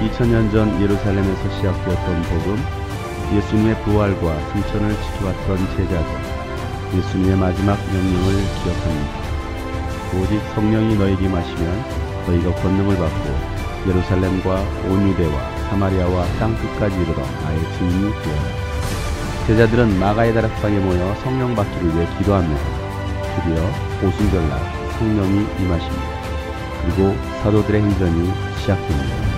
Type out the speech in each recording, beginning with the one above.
2000년 전 예루살렘에서 시작되었던 복음, 예수님의 부활과 승천을 지켜왔던 제자들, 예수님의 마지막 명령을 기억합니다. 오직 성령이 너에게 임하시면 너희가 권능을 받고 예루살렘과 온 유대와 사마리아와 땅 끝까지 이르러 나의 증인이 되어라. 제자들은 마가의 다락방에 모여 성령 받기를 위해 기도합니다. 드디어 오순절날 성령이 임하십니다. 그리고 사도들의 행전이 시작됩니다.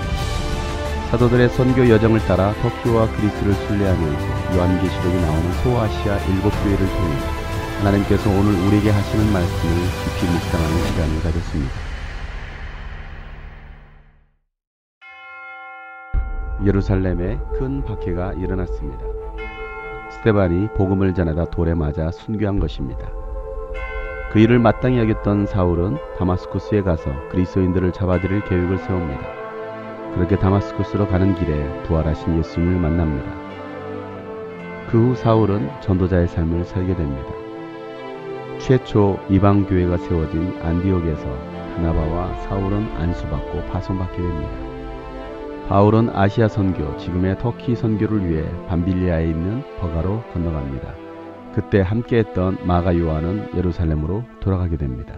사도들의 선교 여정을 따라 터키와 그리스를 순례하면서 요한계시록이 나오는 소아시아 7교회를 통해 하나님께서 오늘 우리에게 하시는 말씀을 깊이 묵상하는 시간을 가졌습니다. 예루살렘에 큰 박해가 일어났습니다. 스데반이 복음을 전하다 돌에 맞아 순교한 것입니다. 그 일을 마땅히 여겼던 사울은 다마스쿠스에 가서 그리스도인들을 잡아들일 계획을 세웁니다. 그렇게 다마스쿠스로 가는 길에 부활하신 예수님을 만납니다. 그 후 사울은 전도자의 삶을 살게 됩니다. 최초 이방교회가 세워진 안디옥에서 바나바와 사울은 안수받고 파송받게 됩니다. 바울은 아시아 선교, 지금의 터키 선교를 위해 밤빌리아에 있는 버가로 건너갑니다. 그때 함께했던 마가 요한은 예루살렘으로 돌아가게 됩니다.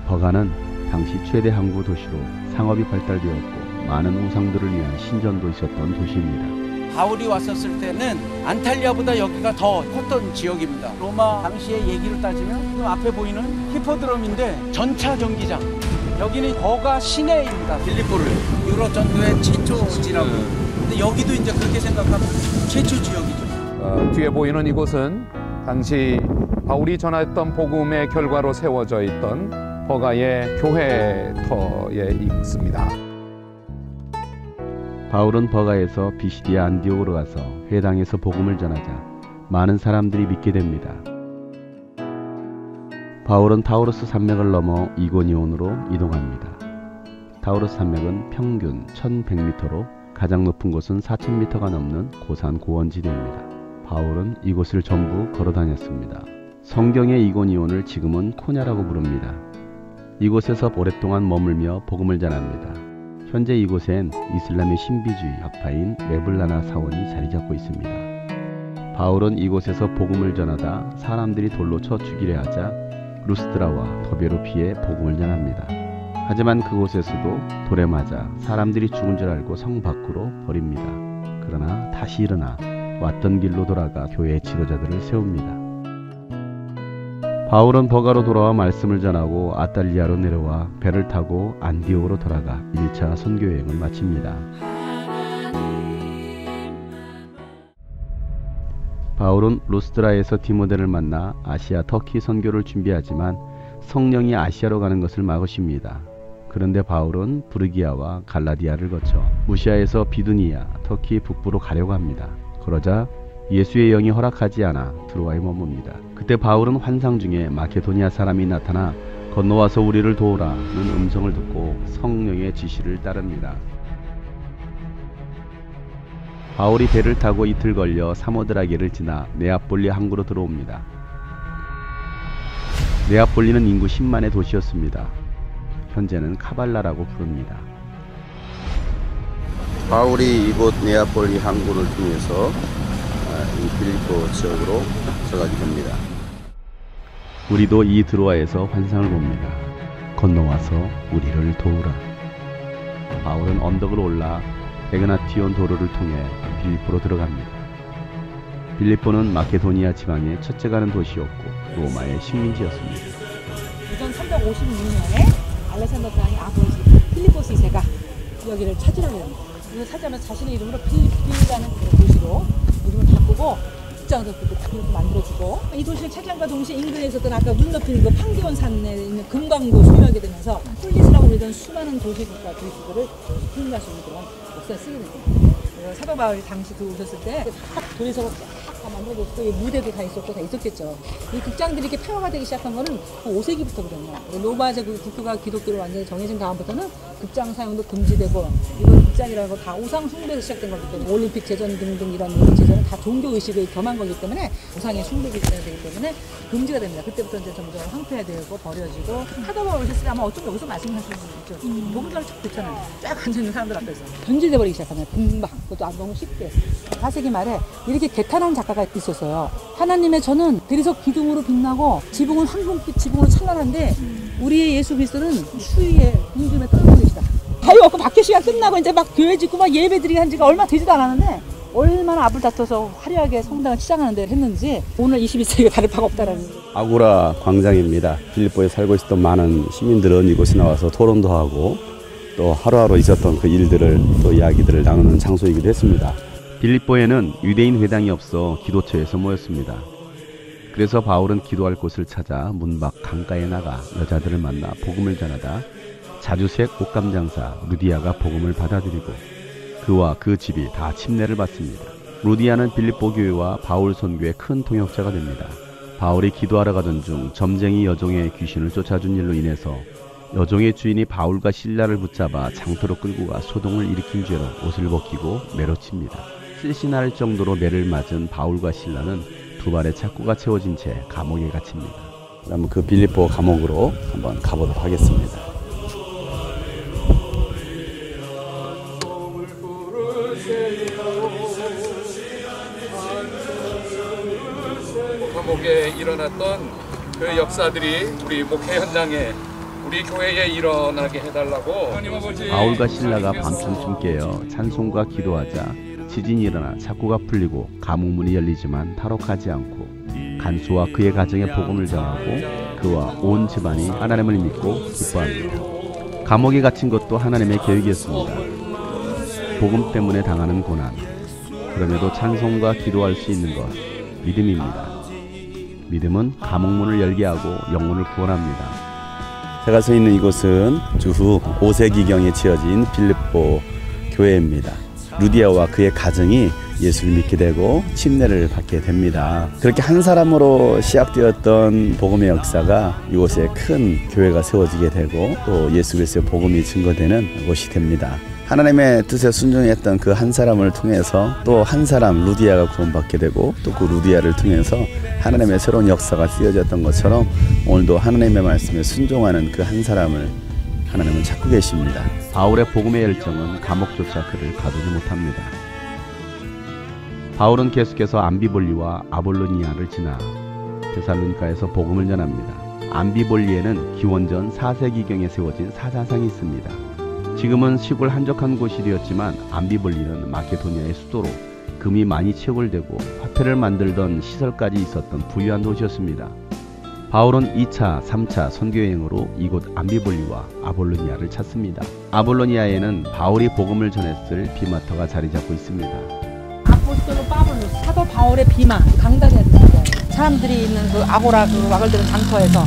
버가는 당시 최대 항구 도시로 상업이 발달되었고 많은 우상들을 위한 신전도 있었던 도시입니다. 바울이 왔었을 때는 안탈리아보다 여기가 더 컸던 지역입니다. 로마 당시의 얘기를 따지면 그 앞에 보이는 히포드롬인데 전차 경기장, 여기는 버가 시내입니다. 빌립보를 유럽 전도의 최초지라고. 근데 여기도 이제 그렇게 생각하면 최초 지역이죠. 뒤에 보이는 이곳은 당시 바울이 전했던 복음의 결과로 세워져 있던 버가의 교회터에 있습니다. 바울은 버가에서 비시디아 안디옥으로 가서 회당에서 복음을 전하자 많은 사람들이 믿게 됩니다. 바울은 타우루스 산맥을 넘어 이고니온으로 이동합니다. 타우루스 산맥은 평균 1100m로 가장 높은 곳은 4000m가 넘는 고산 고원지대입니다. 바울은 이곳을 전부 걸어 다녔습니다. 성경의 이고니온을 지금은 코냐라고 부릅니다. 이곳에서 오랫동안 머물며 복음을 전합니다. 현재 이곳엔 이슬람의 신비주의 학파인 메블라나 사원이 자리 잡고 있습니다. 바울은 이곳에서 복음을 전하다 사람들이 돌로 쳐 죽이려 하자 루스드라와 더베로 피해 복음을 전합니다. 하지만 그곳에서도 돌에 맞아 사람들이 죽은 줄 알고 성 밖으로 버립니다. 그러나 다시 일어나 왔던 길로 돌아가 교회의 지도자들을 세웁니다. 바울은 버가로 돌아와 말씀을 전하고 아탈리아로 내려와 배를 타고 안디옥으로 돌아가 1차 선교여행을 마칩니다. 바울은 루스드라에서 디모데를 만나 아시아 터키 선교를 준비하지만 성령이 아시아로 가는 것을 막으십니다. 그런데 바울은 부르기아와 갈라디아를 거쳐 무시아에서 비두니아, 터키 북부로 가려고 합니다. 그러자 예수의 영이 허락하지 않아 드로아에 머뭅니다. 그때 바울은 환상 중에 마케도니아 사람이 나타나 건너와서 우리를 도우라는 음성을 듣고 성령의 지시를 따릅니다. 바울이 배를 타고 이틀 걸려 사모드라게를 지나 네아폴리 항구로 들어옵니다. 네아폴리는 인구 10만의 도시였습니다. 현재는 카발라라고 부릅니다. 바울이 이곳 네아폴리 항구를 통해서 빌립보 지역으로 들어가게 됩니다. 우리도 이 드로아에서 환상을 봅니다. 건너와서 우리를 도우라. 바울은 언덕을 올라 에그나티온 도로를 통해 빌립보로 들어갑니다. 빌립보는 마케도니아 지방의 첫째 가는 도시였고 로마의 식민지였습니다. 356년에 알렉산더 대왕의 아버지 필리포스 2세가 여기를 차지하려고 합니다. 이걸 차지하면서 자신의 이름으로 필리피라는 도시로 이름을 바꾸고 국장도 그렇게 만들어주고, 이 도시를 차지함과 동시에 인근에 있었던 아까 눈 높이는 그 판디온산에 있는 금광도 소유하게 되면서 폴리스라고 불리던 수많은 도시국가 도시들을 힘낼 수 있는 그런 역사를 쓰게 됩니다. 사도 바울이 당시 들어오셨을 때 도리석을 쫙 다 만들어졌고 무대도 다 있었고 다 있었겠죠. 이 극장들이 이렇게 폐허가 되기 시작한 거는 5세기부터거든요. 로마 제국 국교가 기독교로 완전히 정해진 다음부터는 극장 사용도 금지되고 이건 극장이라는 거 다 우상 숭배에서 시작된 거기 때문에 올림픽 제전 등등 이런 제전은 다 종교 의식을 겸한 거기 때문에 우상의 숭배가 되기 때문에 금지가 됩니다. 그때부터 이제 점점 황폐화되고 버려지고 하다 보면 오셨을 때 아마 어쩜 여기서 말씀하시는 분 있죠. 몸살을 쫙 듣잖아요. 쫙 앉아있는 사람들 앞에서 변질돼 버리기 시작하면 금방 그것도 너무 쉽게 4세기 말에 이렇게 개탄한 작가가 있었어요. 하나님의 저는 대리석 기둥으로 빛나고 지붕은 황금빛 지붕으로 찬란한데 우리의 예수 그리스도는 수위에 궁중에 떨고 계시다. 자유 없고 박해 시간 끝나고 이제 막 교회 짓고 막 예배 드리게 한 지가 얼마 되지도 않았는데 얼마나 앞을 다퉈서 화려하게 성당을 치장하는 데를 했는지 오늘 21세기가 다를 바가 없다라는 거죠. 아고라 광장입니다. 필리포에 살고 있었던 많은 시민들은 이곳에 나와서 토론도 하고 또 하루하루 있었던 그 일들을 또 이야기들을 나누는 장소이기도 했습니다. 빌립보에는 유대인 회당이 없어 기도처에서 모였습니다. 그래서 바울은 기도할 곳을 찾아 문 밖 강가에 나가 여자들을 만나 복음을 전하다 자주색 옷감 장사 루디아가 복음을 받아들이고 그와 그 집이 다 침례를 받습니다. 루디아는 빌립보 교회와 바울 선교의 큰 통역자가 됩니다. 바울이 기도하러 가던 중 점쟁이 여종의 귀신을 쫓아준 일로 인해서 여종의 주인이 바울과 실라를 붙잡아 장터로 끌고 가 소동을 일으킨 죄로 옷을 벗기고 매로 칩니다. 실신할 정도로 매를 맞은 바울과 실라는 두 발에 착고가 채워진 채 감옥에 갇힙니다. 그럼 그 빌립보 감옥으로 한번 가보도록 하겠습니다. 감옥에 일어났던 그 역사들이 우리 목회 현장에 우리 교회에 일어나게 해달라고 바울과 실라가 밤중쯤 깨어 찬송과 기도하자 지진이 일어나 착고가 풀리고 감옥문이 열리지만 탈옥하지 않고 간수와 그의 가정에 복음을 전하고 그와 온 집안이 하나님을 믿고 기뻐합니다. 감옥에 갇힌 것도 하나님의 계획이었습니다. 복음 때문에 당하는 고난, 그럼에도 찬송과 기도할 수 있는 것, 믿음입니다. 믿음은 감옥문을 열게 하고 영혼을 구원합니다. 제가 서 있는 이곳은 주후 5세기경에 지어진 빌립보 교회입니다. 루디아와 그의 가정이 예수를 믿게 되고 침례를 받게 됩니다. 그렇게 한 사람으로 시작되었던 복음의 역사가 이곳에 큰 교회가 세워지게 되고 또 예수 그리스도의 복음이 증거되는 곳이 됩니다. 하나님의 뜻에 순종했던 그 한 사람을 통해서 또 한 사람 루디아가 구원받게 되고 또 그 루디아를 통해서 하나님의 새로운 역사가 쓰여졌던 것처럼 오늘도 하나님의 말씀에 순종하는 그 한 사람을 하나님은 찾고 계십니다. 바울의 복음의 열정은 감옥조차 그를 가두지 못합니다. 바울은 계속해서 암비볼리와 아볼로니아를 지나 데살로니가에서 복음을 전합니다. 암비볼리에는 기원전 4세기경에 세워진 사자상이 있습니다. 지금은 시골 한적한 곳이 되었지만 암비볼리는 마케도니아의 수도로 금이 많이 채굴되고 화폐를 만들던 시설까지 있었던 부유한 도시였습니다. 바울은 2차, 3차 선교여행으로 이곳 암비볼리와 아볼로니아를 찾습니다. 아볼로니아에는 바울이 복음을 전했을 비마터가 자리 잡고 있습니다. 아포스톨로 파블로스, 사도 바울의 비마, 강단이었습니다. 사람들이 있는 그 아고라 그 와글들은 장터에서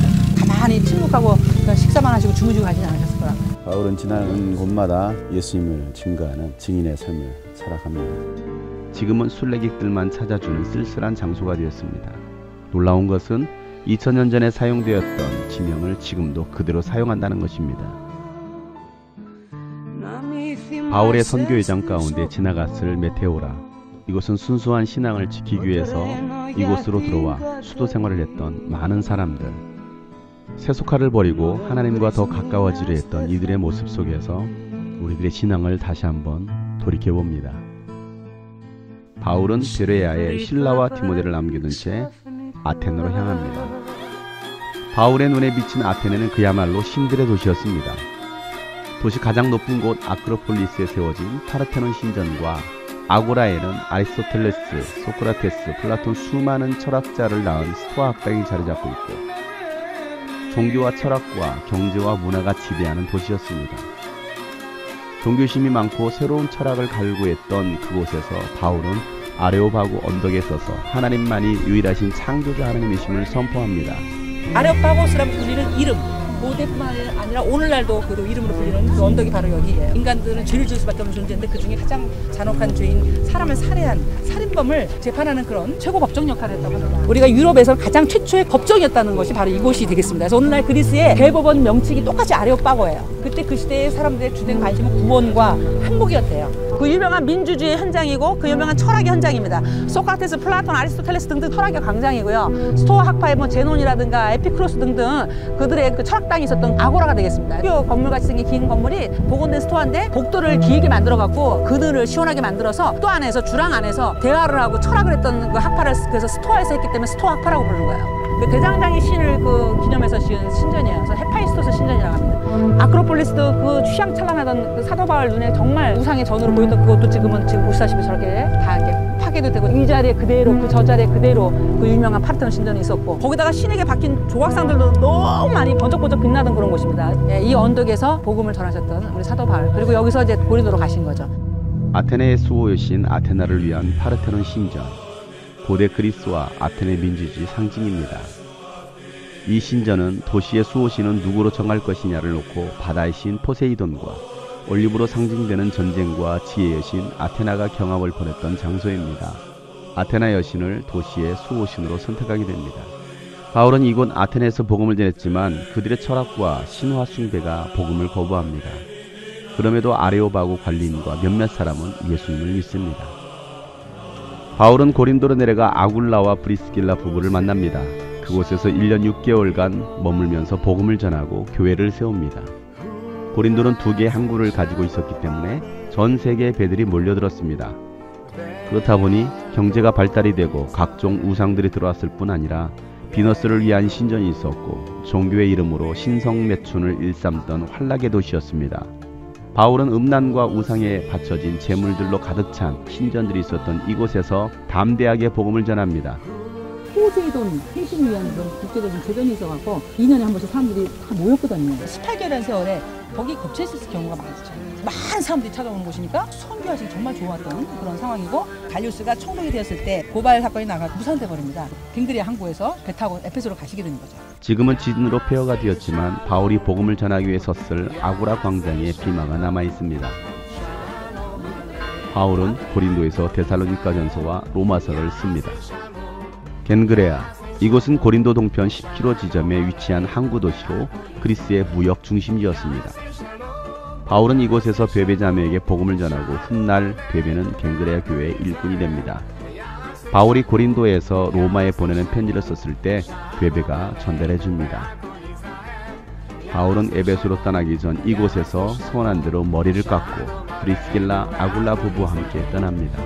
가만히 침묵하고 식사만 하시고 주무시고 가지는 않으셨을 거라. 바울은 지나는 곳마다 예수님을 증거하는 증인의 삶을 살아갑니다. 지금은 순례객들만 찾아주는 쓸쓸한 장소가 되었습니다. 놀라운 것은 2000년 전에 사용되었던 지명을 지금도 그대로 사용한다는 것입니다. 바울의 선교회장 가운데 지나갔을 메테오라. 이곳은 순수한 신앙을 지키기 위해서 이곳으로 들어와 수도 생활을 했던 많은 사람들. 세속화를 버리고 하나님과 더 가까워지려 했던 이들의 모습 속에서 우리들의 신앙을 다시 한번 돌이켜봅니다. 바울은 베레아에 신라와 디모데를 남겨둔 채 아테네로 향합니다. 바울의 눈에 비친 아테네는 그야말로 신들의 도시였습니다. 도시 가장 높은 곳 아크로폴리스에 세워진 파르테논 신전과 아고라에는 아리스토텔레스, 소크라테스, 플라톤 수많은 철학자를 낳은 스토아 학당이 자리 잡고 있고 종교와 철학과 경제와 문화가 지배하는 도시였습니다. 종교심이 많고 새로운 철학을 갈구했던 그곳에서 바울은 아레오바고 언덕에 서서 하나님만이 유일하신 창조자 하나님이심을 선포합니다. 아레오파고스라고 불리는 이름, 고대뿐만 아니라 오늘날도 그 이름으로 불리는 그 언덕이 바로 여기예요. 인간들은 죄를 지을 수밖에 없는 존재인데 그 중에 가장 잔혹한 죄인 사람을 살해한 살인범을 재판하는 그런 최고 법정 역할을 했다고 합니다. 우리가 유럽에서 가장 최초의 법정이었다는 것이 바로 이곳이 되겠습니다. 그래서 오늘날 그리스의 대법원 명칭이 똑같이 아레오파고예요. 그때 그 시대의 사람들의 주된 관심은 구원과 항복이었대요. 그 유명한 민주주의 현장이고 그 유명한 철학의 현장입니다. 소크라테스, 플라톤, 아리스토텔레스 등등 철학의 광장이고요. 스토아 학파의 뭐 제논이라든가 에피크로스 등등 그들의 그 철학당이 있었던 아고라가 되겠습니다. 학교 건물같이 생긴 긴 건물이 복원된 스토아인데 복도를 길게 만들어갖고 그늘을 시원하게 만들어서 또 안에서 주랑 안에서 대화를 하고 철학을 했던 그 학파를 그래서 스토아에서 했기 때문에 스토아 학파라고 부르는 거예요. 그 대장장이 신을 그 기념해서 지은 신전이에요. 그래서 헤파이스토스 신전이라고 합니다. 아크로폴리스도 그 취향찬란하던 그 사도 바울 눈에 정말 우상의 전으로 보였던 그것도 지금 보시다시피 저렇게 다 이렇게 파괴도 되고 이 자리에 그대로 그 저 자리에 그대로 그 유명한 파르테논 신전이 있었고 거기다가 신에게 박힌 조각상들도 너무 많이 번쩍번쩍 빛나던 그런 곳입니다. 예, 이 언덕에서 복음을 전하셨던 우리 사도 바울 그리고 여기서 이제 고린도로 가신 거죠. 아테네의 수호 여신 아테나를 위한 파르테논 신전. 고대 그리스와 아테네 민주주의 상징입니다. 이 신전은 도시의 수호신은 누구로 정할 것이냐를 놓고 바다의 신 포세이돈과 올림으로 상징되는 전쟁과 지혜의 여신 아테나가 경합을 벌였던 장소입니다. 아테나 여신을 도시의 수호신으로 선택하게 됩니다. 바울은 이곳 아테네에서 복음을 전했지만 그들의 철학과 신화 숭배가 복음을 거부합니다. 그럼에도 아레오바고 관리인과 몇몇 사람은 예수님을 믿습니다. 바울은 고린도로 내려가 아굴라와 브리스길라 부부를 만납니다. 그곳에서 1년 6개월간 머물면서 복음을 전하고 교회를 세웁니다. 고린도는 2개의 항구를 가지고 있었기 때문에 전 세계의 배들이 몰려들었습니다. 그렇다 보니 경제가 발달이 되고 각종 우상들이 들어왔을 뿐 아니라 비너스를 위한 신전이 있었고 종교의 이름으로 신성매춘을 일삼던 환락의 도시였습니다. 바울은 음란과 우상에 바쳐진 재물들로 가득 찬 신전들이 있었던 이곳에서 담대하게 복음을 전합니다. 포세이돈 행신을 위한 그런 국제적인 재전이 있어갖고 2년에 한 번씩 사람들이 다 모였거든요. 18개월이라는 세월에 거기 겹쳐있을 경우가 많죠. 많은 사람들이 찾아오는 곳이니까 선교하시기 정말 좋았던 그런 상황이고 갈리오스가 총독이 되었을 때 고발 사건이 나가 무산돼 버립니다. 갱그리아 항구에서 배 타고 에페소로 가시게 되는 거죠. 지금은 지진으로 폐허가 되었지만 바울이 복음을 전하기 위해 섰을 아고라 광장에 비마가 남아 있습니다. 바울은 고린도에서 데살로니가전서와 로마서를 씁니다. 겐그레아, 이곳은 고린도 동편 10km 지점에 위치한 항구 도시로 그리스의 무역 중심지였습니다. 바울은 이곳에서 베베 자매에게 복음을 전하고 훗날 베베는 겐그레아 교회의 일꾼이 됩니다. 바울이 고린도에서 로마에 보내는 편지를 썼을 때 베베가 전달해 줍니다. 바울은 에베소로 떠나기 전 이곳에서 소원한 대로 머리를 깎고 브리스길라 아굴라 부부와 함께 떠납니다.